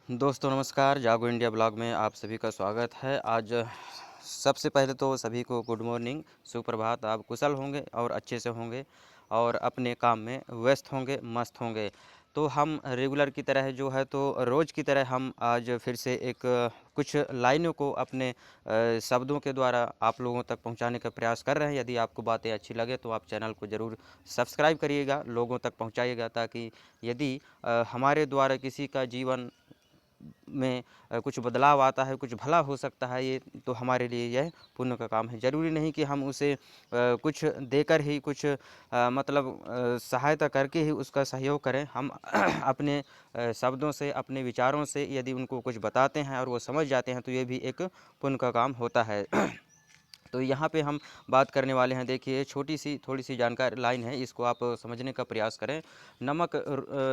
दोस्तों नमस्कार, जागो इंडिया ब्लॉग में आप सभी का स्वागत है। आज सबसे पहले तो सभी को गुड मॉर्निंग, सुप्रभात। आप कुशल होंगे और अच्छे से होंगे और अपने काम में व्यस्त होंगे, मस्त होंगे। तो हम रेगुलर की तरह जो है तो रोज़ की तरह हम आज फिर से एक कुछ लाइनों को अपने शब्दों के द्वारा आप लोगों तक पहुंचाने का प्रयास कर रहे हैं। यदि आपको बातें अच्छी लगे तो आप चैनल को ज़रूर सब्सक्राइब करिएगा, लोगों तक पहुंचाइएगा, ताकि यदि हमारे द्वारा किसी का जीवन में कुछ बदलाव आता है, कुछ भला हो सकता है, ये तो हमारे लिए यह पुण्य का काम है। ज़रूरी नहीं कि हम उसे कुछ देकर ही कुछ मतलब सहायता करके ही उसका सहयोग करें। हम अपने शब्दों से, अपने विचारों से यदि उनको कुछ बताते हैं और वो समझ जाते हैं तो ये भी एक पुण्य का काम होता है। तो यहाँ पे हम बात करने वाले हैं, देखिए छोटी सी थोड़ी सी जानकारी लाइन है, इसको आप समझने का प्रयास करें। नमक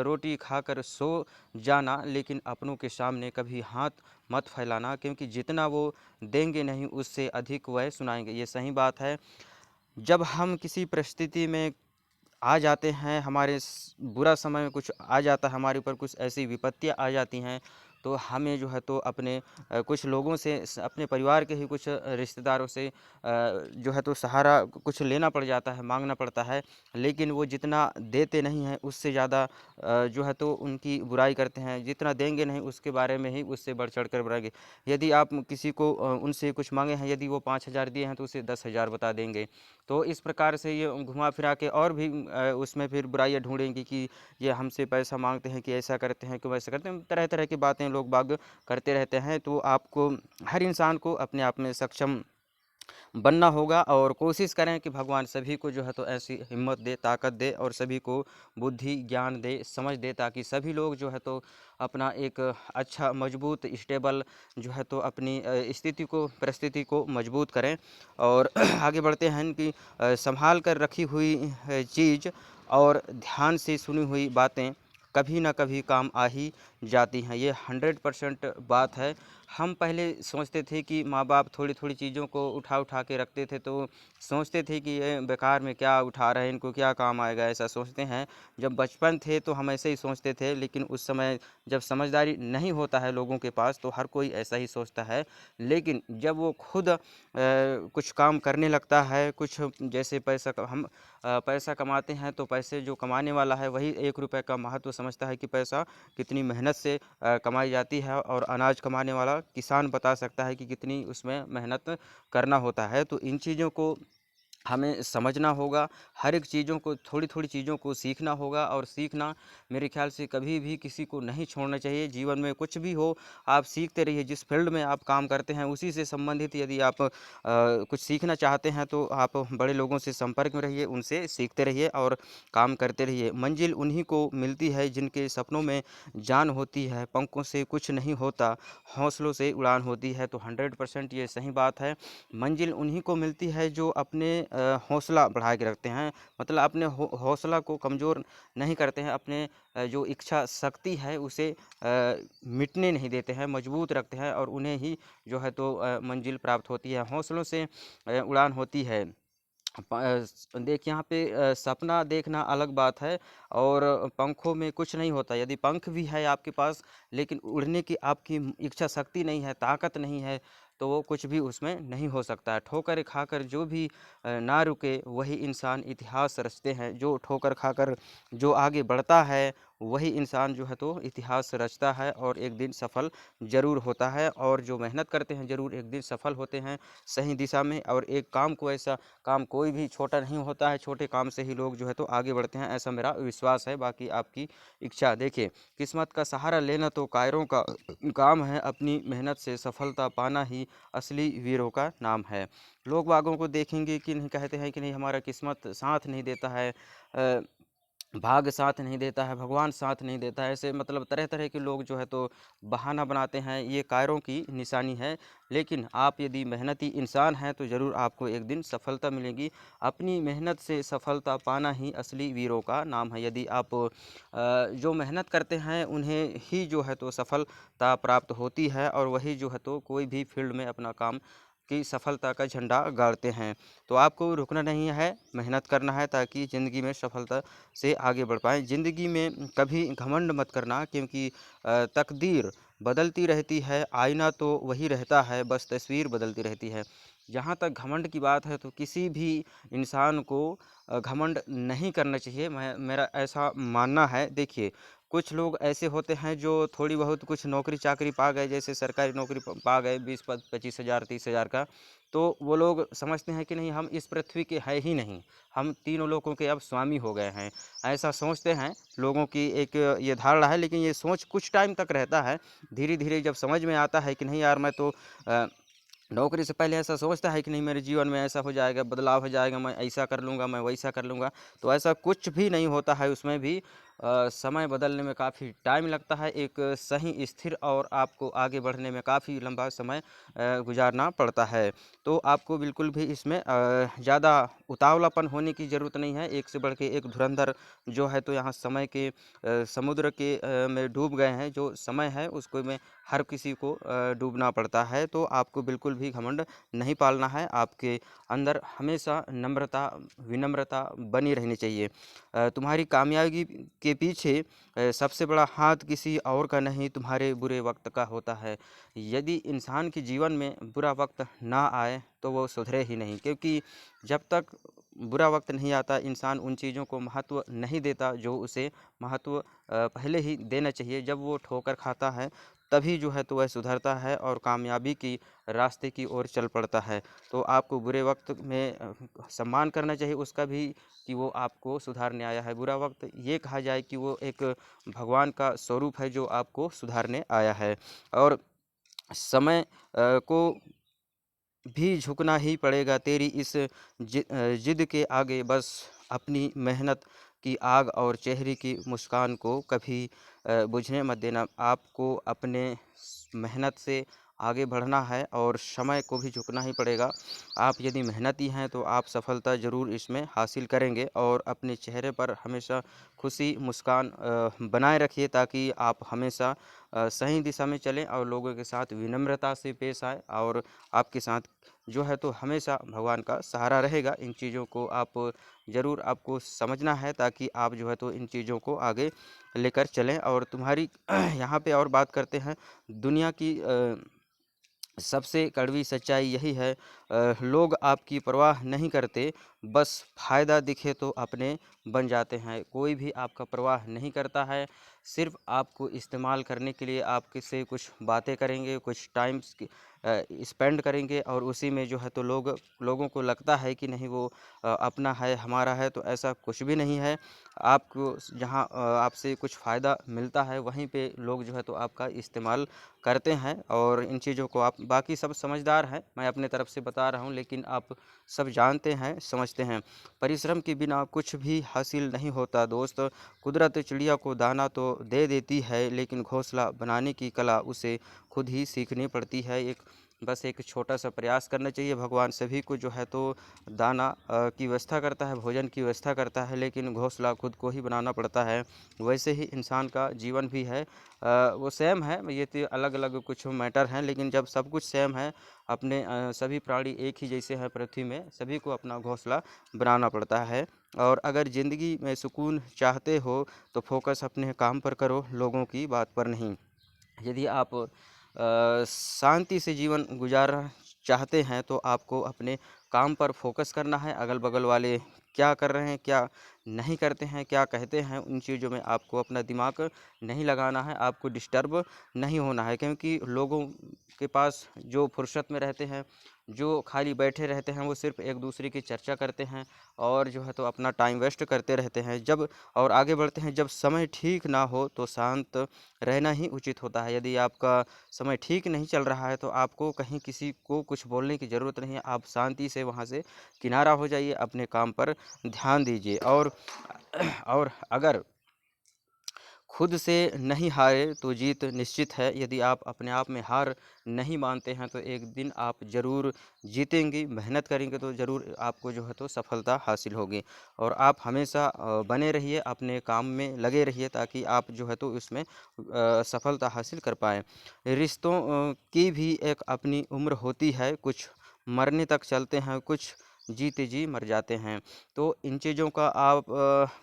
रोटी खाकर सो जाना, लेकिन अपनों के सामने कभी हाथ मत फैलाना, क्योंकि जितना वो देंगे नहीं उससे अधिक वह सुनाएंगे। ये सही बात है। जब हम किसी परिस्थिति में आ जाते हैं, हमारे बुरा समय में कुछ आ जाता है, हमारे ऊपर कुछ ऐसी विपत्तियाँ आ जाती हैं, तो हमें जो है तो अपने कुछ लोगों से अपने परिवार के ही कुछ रिश्तेदारों से जो है तो सहारा कुछ लेना पड़ जाता है, मांगना पड़ता है। लेकिन वो जितना देते नहीं हैं उससे ज़्यादा जो है तो उनकी बुराई करते हैं। जितना देंगे नहीं उसके बारे में ही उससे बढ़ चढ़ कर बुराई। यदि आप किसी को उनसे कुछ मांगे हैं, यदि वो 5,000 दिए हैं तो उसे 10,000 बता देंगे। तो इस प्रकार से ये घुमा फिरा के और भी उसमें फिर बुराइयाँ ढूँढेंगी कि ये हमसे पैसा मांगते हैं, कि ऐसा करते हैं, कि वैसा करते हैं। तरह तरह की बातें लोग बाग करते रहते हैं। तो आपको, हर इंसान को अपने आप में सक्षम बनना होगा और कोशिश करें कि भगवान सभी को जो है तो ऐसी हिम्मत दे, ताकत दे और सभी को बुद्धि ज्ञान दे, समझ दे, ताकि सभी लोग जो है तो अपना एक अच्छा मजबूत स्टेबल जो है तो अपनी स्थिति को, परिस्थिति को मजबूत करें। और आगे बढ़ते हैं कि संभाल कर रखी हुई चीज़ और ध्यान से सुनी हुई बातें कभी ना कभी काम आ ही जाती हैं। ये 100% बात है। हम पहले सोचते थे कि माँ बाप थोड़ी थोड़ी चीज़ों को उठा उठा के रखते थे, तो सोचते थे कि ये बेकार में क्या उठा रहे हैं, इनको क्या काम आएगा, ऐसा सोचते हैं। जब बचपन थे तो हम ऐसे ही सोचते थे, लेकिन उस समय जब समझदारी नहीं होता है लोगों के पास तो हर कोई ऐसा ही सोचता है। लेकिन जब वो खुद कुछ काम करने लगता है, कुछ जैसे हम पैसा कमाते हैं, तो पैसे जो कमाने वाला है वही 1 रुपये का महत्व समझता है कि पैसा कितनी मेहनत से कमाई जाती है, और अनाज कमाने वाला किसान बता सकता है कि कितनी उसमें मेहनत करना होता है। तो इन चीज़ों को हमें समझना होगा, हर एक चीज़ों को, थोड़ी थोड़ी चीज़ों को सीखना होगा। और सीखना मेरे ख्याल से कभी भी किसी को नहीं छोड़ना चाहिए। जीवन में कुछ भी हो, आप सीखते रहिए। जिस फील्ड में आप काम करते हैं उसी से संबंधित यदि आप कुछ सीखना चाहते हैं तो आप बड़े लोगों से संपर्क में रहिए, उनसे सीखते रहिए और काम करते रहिए। मंजिल उन्हीं को मिलती है जिनके सपनों में जान होती है, पंखों से कुछ नहीं होता, हौसलों से उड़ान होती है। तो 100% ये सही बात है। मंजिल उन्हीं को मिलती है जो अपने हौसला बढ़ा के रखते हैं, मतलब अपने हौसला को कमज़ोर नहीं करते हैं, अपने जो इच्छा शक्ति है उसे मिटने नहीं देते हैं, मजबूत रखते हैं, और उन्हें ही जो है तो मंजिल प्राप्त होती है, हौसलों से उड़ान होती है। देखिए यहाँ पे सपना देखना अलग बात है, और पंखों में कुछ नहीं होता। यदि पंख भी है आपके पास, लेकिन उड़ने की आपकी इच्छा शक्ति नहीं है, ताकत नहीं है, तो वो कुछ भी उसमें नहीं हो सकता है। ठोकर खाकर जो भी ना रुके वही इंसान इतिहास रचते हैं। जो ठोकर खाकर जो आगे बढ़ता है वही इंसान जो है तो इतिहास रचता है, और एक दिन सफल ज़रूर होता है। और जो मेहनत करते हैं ज़रूर एक दिन सफल होते हैं सही दिशा में। और एक काम को, ऐसा काम कोई भी छोटा नहीं होता है, छोटे काम से ही लोग जो है तो आगे बढ़ते हैं, ऐसा मेरा विश्वास है। बाकी आपकी इच्छा। देखिए, किस्मत का सहारा लेना तो कायरों का काम है, अपनी मेहनत से सफलता पाना ही असली वीरों का नाम है। लोग बागों को देखेंगे कि नहीं, कहते हैं कि नहीं हमारा किस्मत साथ नहीं देता है, भाग्य साथ नहीं देता है, भगवान साथ नहीं देता है, ऐसे मतलब तरह तरह के लोग जो है तो बहाना बनाते हैं। ये कायरों की निशानी है। लेकिन आप यदि मेहनती इंसान हैं तो ज़रूर आपको एक दिन सफलता मिलेगी। अपनी मेहनत से सफलता पाना ही असली वीरों का नाम है। यदि आप जो मेहनत करते हैं उन्हें ही जो है तो सफलता प्राप्त होती है, और वही जो है तो कोई भी फील्ड में अपना काम की सफलता का झंडा गाड़ते हैं। तो आपको रुकना नहीं है, मेहनत करना है ताकि ज़िंदगी में सफलता से आगे बढ़ पाएँ। ज़िंदगी में कभी घमंड मत करना, क्योंकि तकदीर बदलती रहती है, आईना तो वही रहता है, बस तस्वीर बदलती रहती है। जहाँ तक घमंड की बात है तो किसी भी इंसान को घमंड नहीं करना चाहिए, मेरा ऐसा मानना है। देखिए, कुछ लोग ऐसे होते हैं जो थोड़ी बहुत कुछ नौकरी चाकरी पा गए, जैसे सरकारी नौकरी पा गए 20 25 हज़ार 30 हज़ार का, तो वो लोग समझते हैं कि नहीं, हम इस पृथ्वी के है ही नहीं, हम तीनों लोगों के अब स्वामी हो गए हैं। ऐसा सोचते हैं, लोगों की एक ये धारणा है, लेकिन ये सोच कुछ टाइम तक रहता है। धीरे धीरे जब समझ में आता है कि नहीं यार, मैं तो अ, नौकरी से पहले ऐसा सोचता है कि नहीं, मेरे जीवन में ऐसा हो जाएगा, बदलाव हो जाएगा, मैं ऐसा कर लूँगा, मैं वैसा कर लूँगा, तो ऐसा कुछ भी नहीं होता है। उसमें भी समय बदलने में काफ़ी टाइम लगता है, एक सही स्थिर और आपको आगे बढ़ने में काफ़ी लंबा समय गुजारना पड़ता है। तो आपको बिल्कुल भी इसमें ज़्यादा उतावलापन होने की ज़रूरत नहीं है। एक से बढ़ के एक धुरंधर जो है, तो यहाँ समय के समुद्र के में डूब गए हैं। जो समय है उसको में हर किसी को डूबना पड़ता है। तो आपको बिल्कुल भी घमंड नहीं पालना है, आपके अंदर हमेशा नम्रता विनम्रता बनी रहनी चाहिए। तुम्हारी कामयाबी के पीछे सबसे बड़ा हाथ किसी और का नहीं, तुम्हारे बुरे वक्त का होता है। यदि इंसान के जीवन में बुरा वक्त ना आए तो वो सुधरे ही नहीं, क्योंकि जब तक बुरा वक्त नहीं आता, इंसान उन चीज़ों को महत्व नहीं देता जो उसे महत्व पहले ही देना चाहिए। जब वो ठोकर खाता है तभी जो है तो वह सुधरता है और कामयाबी की रास्ते की ओर चल पड़ता है। तो आपको बुरे वक्त में सम्मान करना चाहिए उसका भी, कि वो आपको सुधारने आया है। बुरा वक्त ये कहा जाए कि वो एक भगवान का स्वरूप है जो आपको सुधारने आया है। और समय को भी झुकना ही पड़ेगा तेरी इस जिद के आगे। बस अपनी मेहनत की आग और चेहरे की मुस्कान को कभी बुझने मत देना। आपको अपने मेहनत से आगे बढ़ना है और समय को भी झुकना ही पड़ेगा। आप यदि मेहनती हैं तो आप सफलता ज़रूर इसमें हासिल करेंगे, और अपने चेहरे पर हमेशा खुशी मुस्कान बनाए रखिए, ताकि आप हमेशा सही दिशा में चलें और लोगों के साथ विनम्रता से पेश आए, और आपके साथ जो है तो हमेशा भगवान का सहारा रहेगा। इन चीज़ों को आप ज़रूर आपको समझना है, ताकि आप जो है तो इन चीज़ों को आगे लेकर चलें। और तुम्हारी यहाँ पे और बात करते हैं, दुनिया की सबसे कड़वी सच्चाई यही है, लोग आपकी परवाह नहीं करते, बस फ़ायदा दिखे तो अपने बन जाते हैं। कोई भी आपका परवाह नहीं करता है, सिर्फ़ आपको इस्तेमाल करने के लिए आपके से कुछ बातें करेंगे, कुछ टाइम्स स्पेंड करेंगे, और उसी में जो है तो लोगों को लगता है कि नहीं, वो अपना है, हमारा है। तो ऐसा कुछ भी नहीं है। आपको जहाँ आपसे कुछ फ़ायदा मिलता है, वहीं पे लोग जो है तो आपका इस्तेमाल करते हैं। और इन चीज़ों को आप, बाकी सब समझदार हैं, मैं अपने तरफ से बता रहा हूँ, लेकिन आप सब जानते हैं, समझते हैं। परिश्रम के बिना कुछ भी हासिल नहीं होता दोस्त। कुदरत चिड़िया को दाना तो दे देती है, लेकिन घोंसला बनाने की कला उसे खुद ही सीखनी पड़ती है। बस एक छोटा सा प्रयास करना चाहिए। भगवान सभी को जो है तो दाना की व्यवस्था करता है, भोजन की व्यवस्था करता है, लेकिन घोंसला खुद को ही बनाना पड़ता है। वैसे ही इंसान का जीवन भी है, वो सेम है, ये तो अलग अलग कुछ मैटर हैं, लेकिन जब सब कुछ सेम है, अपने सभी प्राणी एक ही जैसे हैं पृथ्वी में, सभी को अपना घोंसला बनाना पड़ता है। और अगर ज़िंदगी में सुकून चाहते हो तो फोकस अपने काम पर करो, लोगों की बात पर नहीं। यदि आप शांति से जीवन गुजारना चाहते हैं तो आपको अपने काम पर फोकस करना है। अगल-बगल वाले क्या कर रहे हैं, क्या नहीं करते हैं, क्या कहते हैं, उन चीज़ों में आपको अपना दिमाग नहीं लगाना है, आपको डिस्टर्ब नहीं होना है। क्योंकि लोगों के पास जो फुर्सत में रहते हैं, जो खाली बैठे रहते हैं, वो सिर्फ़ एक दूसरे की चर्चा करते हैं और जो है तो अपना टाइम वेस्ट करते रहते हैं। जब और आगे बढ़ते हैं, जब समय ठीक ना हो तो शांत रहना ही उचित होता है। यदि आपका समय ठीक नहीं चल रहा है तो आपको कहीं किसी को कुछ बोलने की ज़रूरत नहीं है। आप शांति से वहाँ से किनारा हो जाइए, अपने काम पर ध्यान दीजिए। और अगर खुद से नहीं हारे तो जीत निश्चित है। यदि आप अपने आप में हार नहीं मानते हैं तो एक दिन आप ज़रूर जीतेंगी। मेहनत करेंगे तो ज़रूर आपको जो है तो सफलता हासिल होगी। और आप हमेशा बने रहिए, अपने काम में लगे रहिए, ताकि आप जो है तो उसमें सफलता हासिल कर पाएँ। रिश्तों की भी एक अपनी उम्र होती है, कुछ मरने तक चलते हैं, कुछ जीते जी मर जाते हैं। तो इन चीज़ों का आप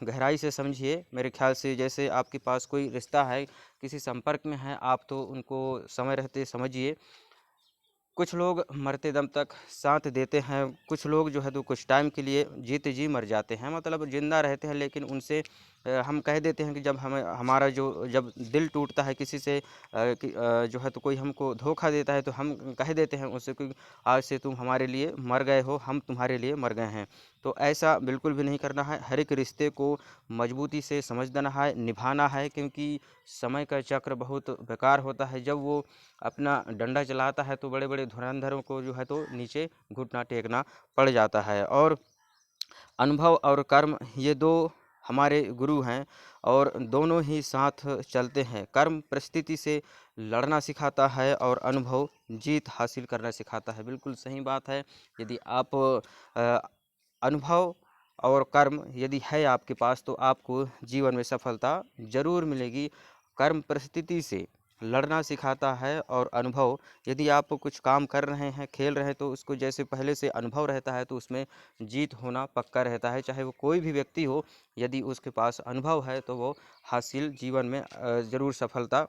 गहराई से समझिए। मेरे ख्याल से जैसे आपके पास कोई रिश्ता है, किसी संपर्क में है आप, तो उनको समय रहते समझिए। कुछ लोग मरते दम तक साथ देते हैं, कुछ लोग जो है तो कुछ टाइम के लिए जीते जी मर जाते हैं, मतलब ज़िंदा रहते हैं लेकिन उनसे हम कह देते हैं कि जब हमें हमारा जो जब दिल टूटता है किसी से जो है तो कोई हमको धोखा देता है, तो हम कह देते हैं उससे कि आज से तुम हमारे लिए मर गए हो, हम तुम्हारे लिए मर गए हैं। तो ऐसा बिल्कुल भी नहीं करना है। हर एक रिश्ते को मजबूती से समझना है, निभाना है, क्योंकि समय का चक्र बहुत बेकार होता है। जब वो अपना डंडा चलाता है तो बड़े बड़े धुरंधरों को जो है तो नीचे घुटना टेकना पड़ जाता है। और अनुभव और कर्म, ये दो हमारे गुरु हैं और दोनों ही साथ चलते हैं। कर्म परिस्थिति से लड़ना सिखाता है और अनुभव जीत हासिल करना सिखाता है। बिल्कुल सही बात है। यदि आप अ, अनुभव और कर्म यदि है आपके पास, तो आपको जीवन में सफलता ज़रूर मिलेगी। कर्म परिस्थिति से लड़ना सिखाता है और अनुभव, यदि आप कुछ काम कर रहे हैं, खेल रहे हैं, तो उसको जैसे पहले से अनुभव रहता है तो उसमें जीत होना पक्का रहता है। चाहे वो कोई भी व्यक्ति हो, यदि उसके पास अनुभव है तो वो हासिल जीवन में ज़रूर सफलता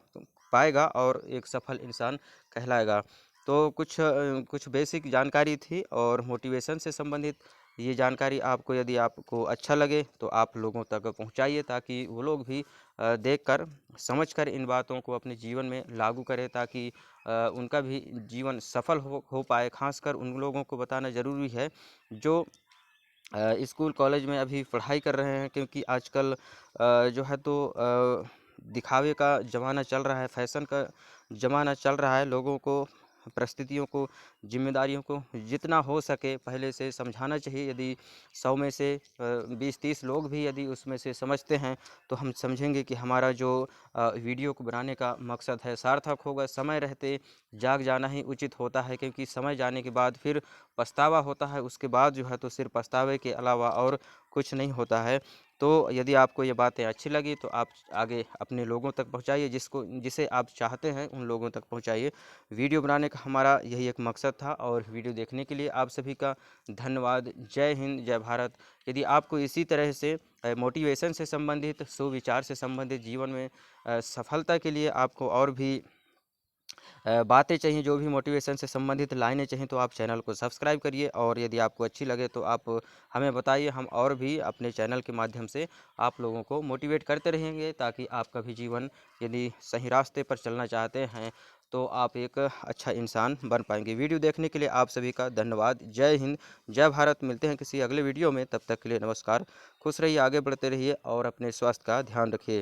पाएगा और एक सफल इंसान कहलाएगा। तो कुछ बेसिक जानकारी थी और मोटिवेशन से संबंधित ये जानकारी आपको, यदि आपको अच्छा लगे तो आप लोगों तक पहुंचाइए, ताकि वो लोग भी देखकर समझकर इन बातों को अपने जीवन में लागू करें, ताकि उनका भी जीवन सफल हो पाए। खासकर उन लोगों को बताना ज़रूरी है जो स्कूल कॉलेज में अभी पढ़ाई कर रहे हैं, क्योंकि आजकल जो है तो दिखावे का ज़माना चल रहा है, फैशन का ज़माना चल रहा है। लोगों को परिस्थितियों को, जिम्मेदारियों को जितना हो सके पहले से समझाना चाहिए। यदि 100 में से 20-30 लोग भी यदि उसमें से समझते हैं, तो हम समझेंगे कि हमारा जो वीडियो को बनाने का मकसद है सार्थक होगा। समय रहते जाग जाना ही उचित होता है, क्योंकि समय जाने के बाद फिर पछतावा होता है। उसके बाद जो है तो सिर्फ पछतावे के अलावा और कुछ नहीं होता है। तो यदि आपको ये बातें अच्छी लगी तो आप आगे अपने लोगों तक पहुंचाइए, जिसे आप चाहते हैं उन लोगों तक पहुंचाइए। वीडियो बनाने का हमारा यही एक मकसद था और वीडियो देखने के लिए आप सभी का धन्यवाद। जय हिंद, जय भारत। यदि आपको इसी तरह से मोटिवेशन से संबंधित, सुविचार से संबंधित, जीवन में सफलता के लिए आपको और भी बातें चाहिए, जो भी मोटिवेशन से संबंधित लाइनें चाहिए, तो आप चैनल को सब्सक्राइब करिए। और यदि आपको अच्छी लगे तो आप हमें बताइए, हम और भी अपने चैनल के माध्यम से आप लोगों को मोटिवेट करते रहेंगे, ताकि आपका भी जीवन, यदि सही रास्ते पर चलना चाहते हैं, तो आप एक अच्छा इंसान बन पाएंगे। वीडियो देखने के लिए आप सभी का धन्यवाद। जय हिंद, जय भारत। मिलते हैं किसी अगले वीडियो में, तब तक के लिए नमस्कार। खुश रहिए, आगे बढ़ते रहिए और अपने स्वास्थ्य का ध्यान रखिए।